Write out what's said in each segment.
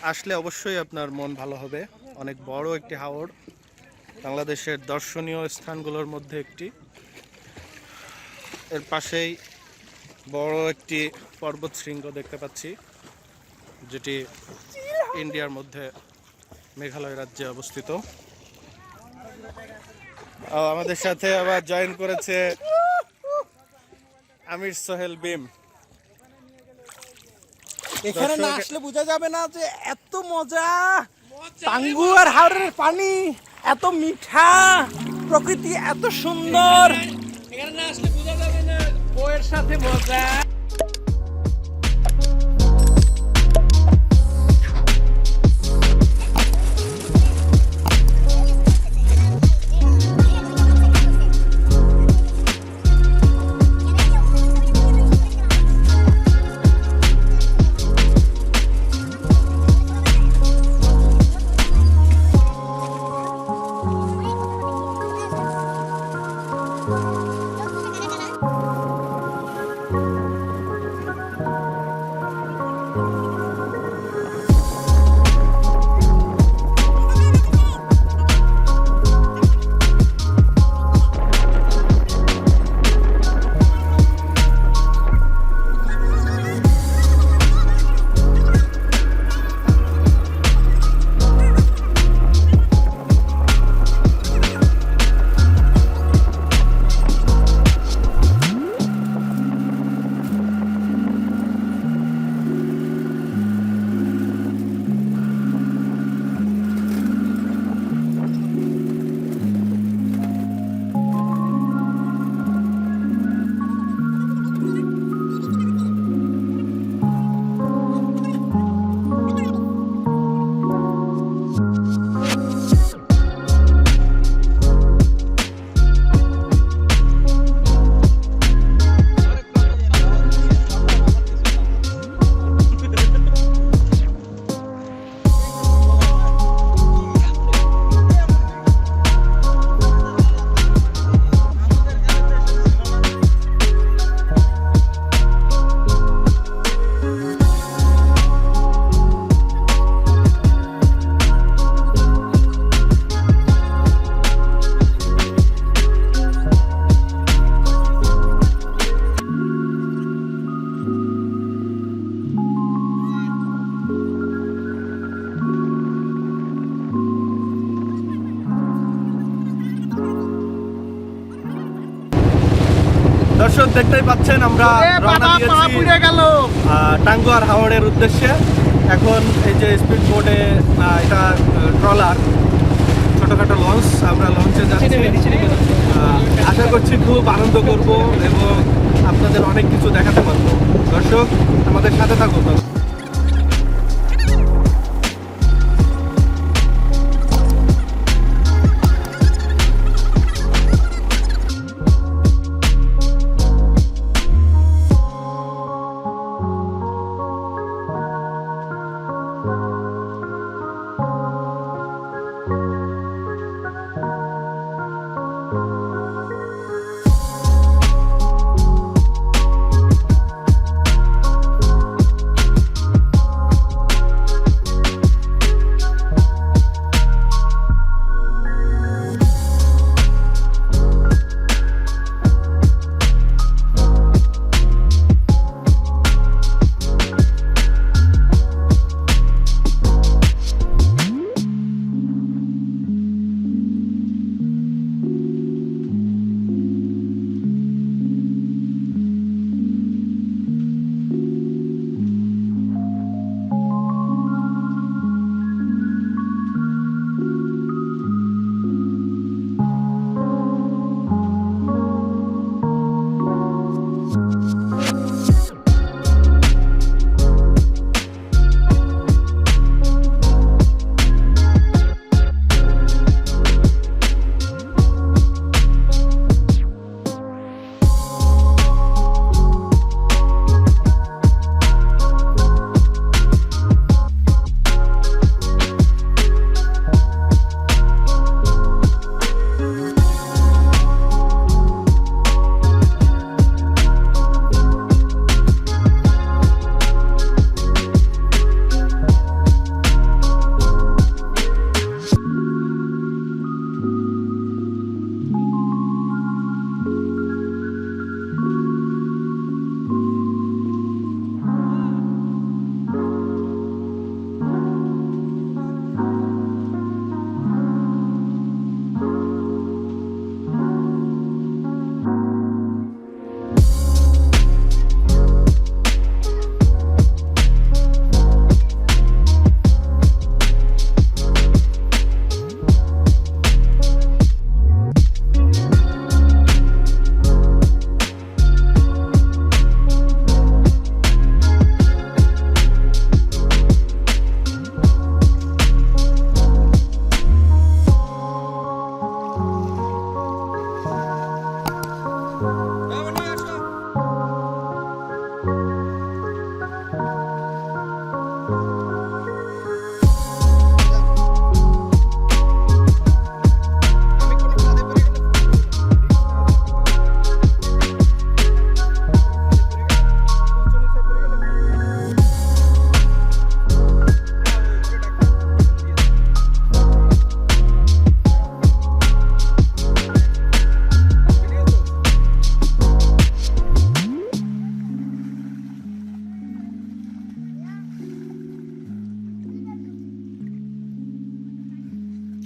আসলে অবশ্যই আপনার মন ভালো হবে। অনেক বড় একটি হাওর, বাংলাদেশের দর্শনীয় স্থানগুলোর মধ্যে একটি। এর পাশেই বড় একটি পর্বত শৃঙ্গ দেখতে পাচ্ছি, যেটি ইন্ডিয়ার মধ্যে মেঘালয় রাজ্যে অবস্থিত। আমাদের সাথে আবার জয়েন করেছে আমির সোহেল বিম। এখানে না আসলে বোঝা যাবে না যে এত মজা। টাঙ্গুয়ার হাওরের পানি এত মিঠা, প্রকৃতি এত সুন্দর। এখানে না আসলে বোঝা যাবে না বউয়ের সাথে মজা। দর্শক দেখতেই পাচ্ছেন আমরা রওনা দিয়েছি টাঙ্গুয়ার হাওরের উদ্দেশ্যে। এখন এই যে স্পিড বোটে, এটা ট্রলার, ছোটখাটো লঞ্চ, আমরা লঞ্চে যাচ্ছি। আশা করছি খুব আনন্দ করব এবং আপনাদের অনেক কিছু দেখাতে পারবো। দর্শক আমাদের সাথে থাকুন।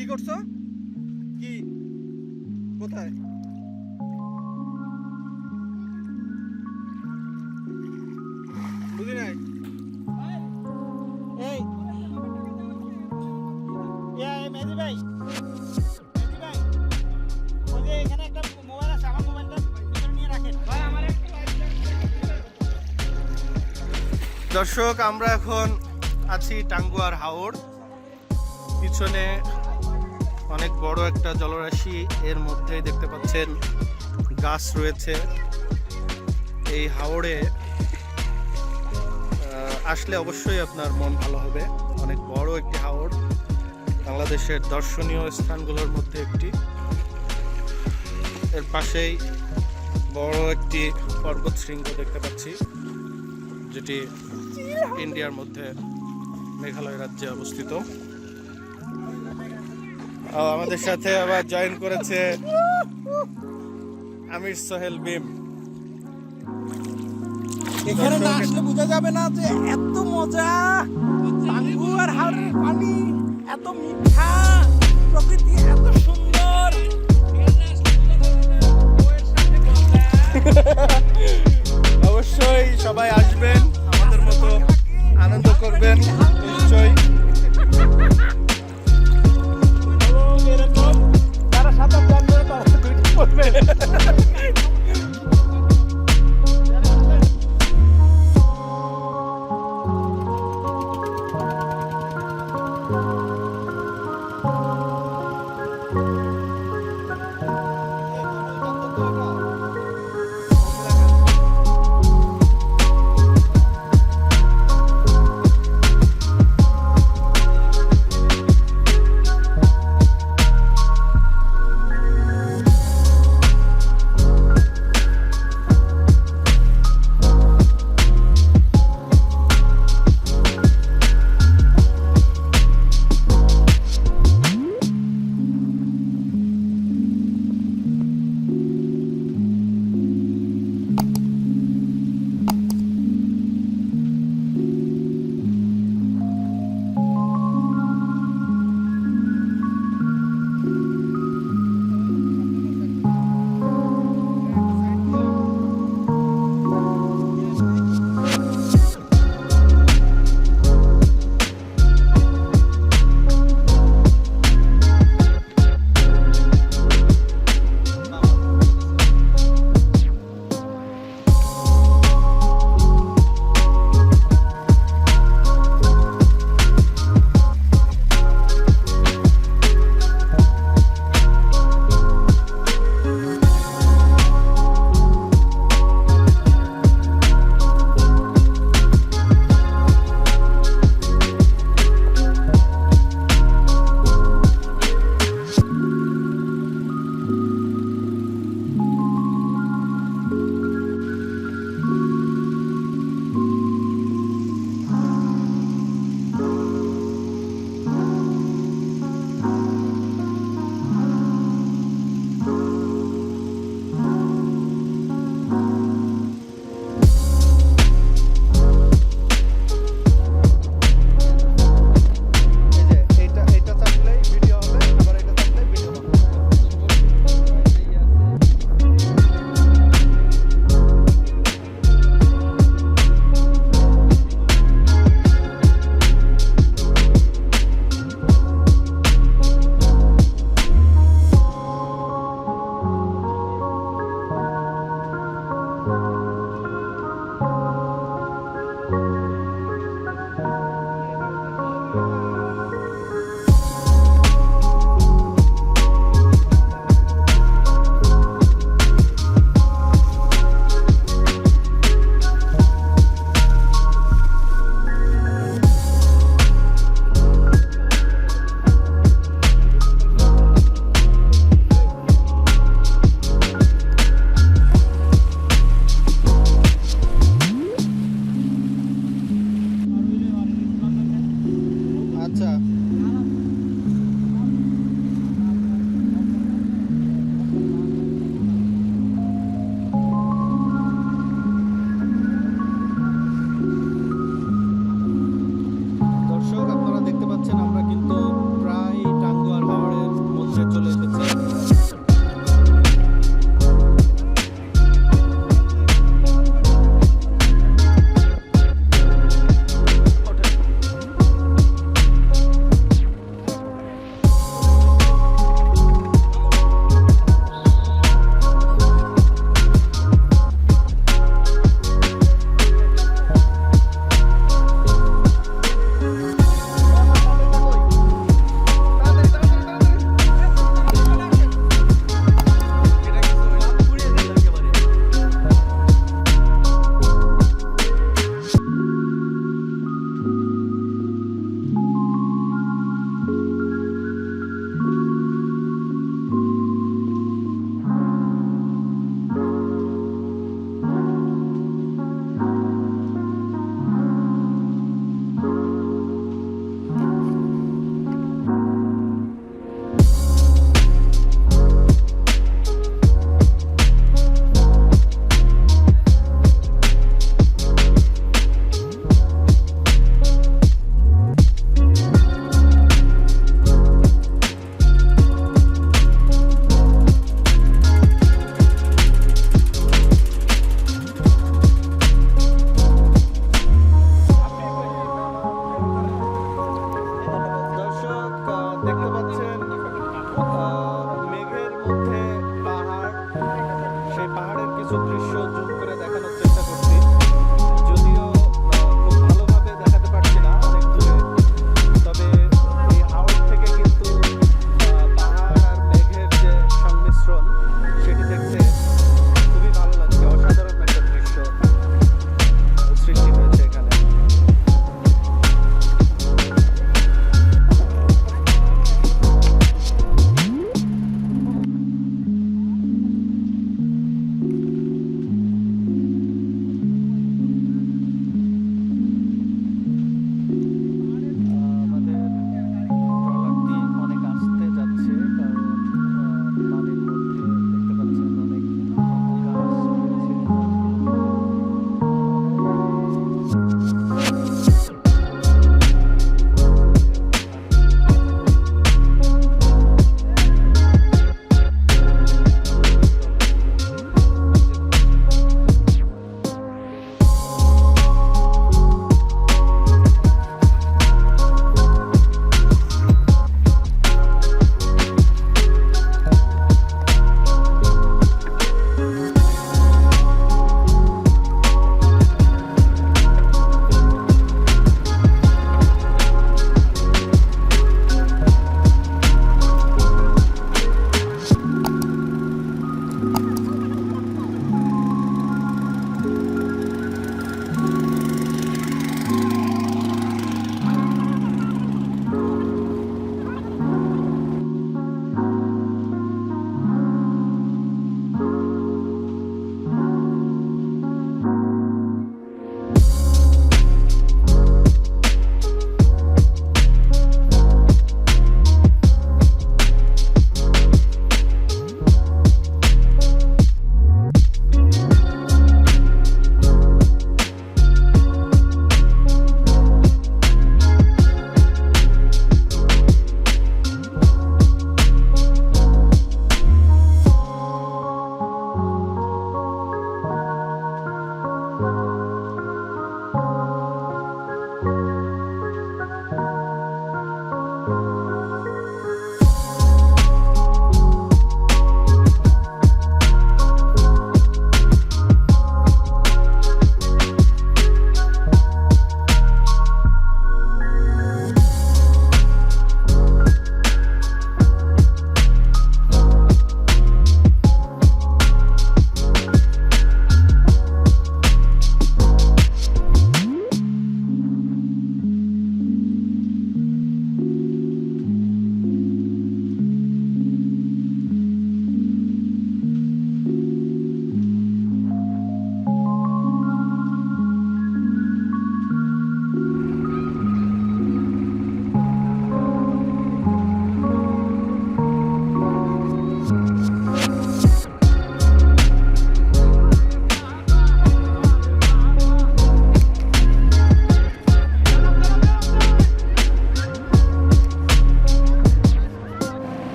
কি করছো? কি কোথায়? বুঝি নাই। এই মেজি ভাই, মেজি ভাই, ওই যে এখানে একটা মোবাইল আছে, আমার মোবাইলটা ভিতরে নিয়ে রাখেন ভাই। আমার একটা দর্শক, আমরা এখন আছি টাঙ্গুয়ার হাওর। পিছনে অনেক বড় একটা জলরাশি, এর মধ্যে দেখতে পাচ্ছেন গাছ রয়েছে। এই হাওরে আসলে অবশ্যই আপনার মন ভালো হবে। অনেক বড় একটি হাওর, বাংলাদেশের দর্শনীয় স্থানগুলোর মধ্যে একটি। এর পাশেই বড় একটি পর্বত শৃঙ্গ দেখতে পাচ্ছি, যেটি ইন্ডিয়ার মধ্যে মেঘালয় রাজ্যে অবস্থিত। আমাদের সাথে আবার জয়েন করেছে আমির সোহেল বিম। এখানে না আসলে বোঝা যাবে না যে এত মজা, টাঙ্গুয়ার হাওরের পানি এত মিঠা, প্রকৃতি এত সুন্দর। অবশ্যই সবাই আসবেন, আমাদের মতো আনন্দ করবেন নিশ্চয়ই। এরকম যারা সাঁতার জানবে তারা দুইটা করবে।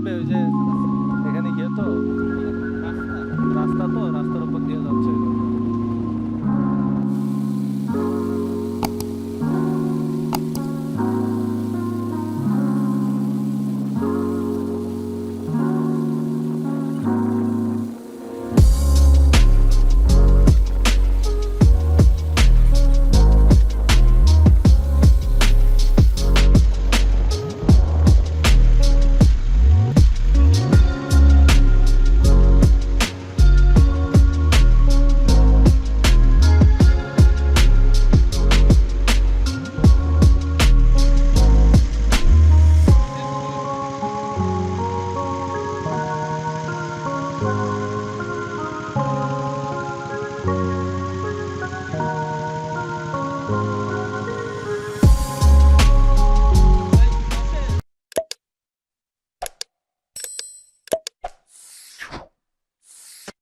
যাবে ওই যে এখানে গিয়ে তো রাস্তা তো রাস্তার উপর দিয়ে যাচ্ছে